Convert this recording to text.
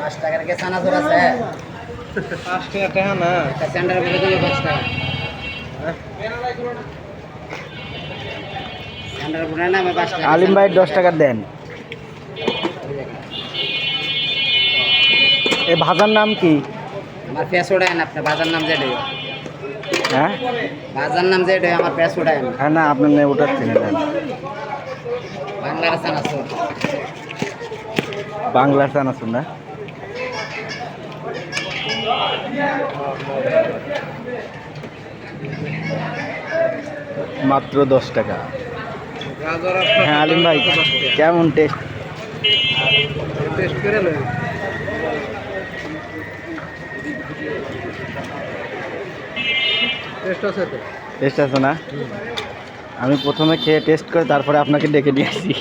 পাঁচ টাকার কে চানাচুর আছে? 5 টাকা না, একটা স্যান্ডার করে দিলে 5 টাকা। স্যান্ডার করে না 5 টাকা। আলিম ভাই 10 টাকা দেন। এই ভাজার নাম কি? আমার পেঁয়াজ উঠায় না, আপনার বাজার নাম যেটা, হ্যাঁ বাজার নাম যেটা আমার পেঁয়াজ উঠায় না। হ্যাঁ না আপনার নেই উঠাচ্ছেন দেন। বাংলার চানাচুর। বাংলা চানাচুর না? মাত্র 10 টাকা। গাজর হ্যাঁ আলিম ভাই কেমন টেস্ট? টেস্ট করে নেন। টেস্ট আছে তো? টেস্ট আছে না? আমি প্রথমে খেয়ে টেস্ট করে তারপরে আপনাকে ডেকে নিয়ে আসি।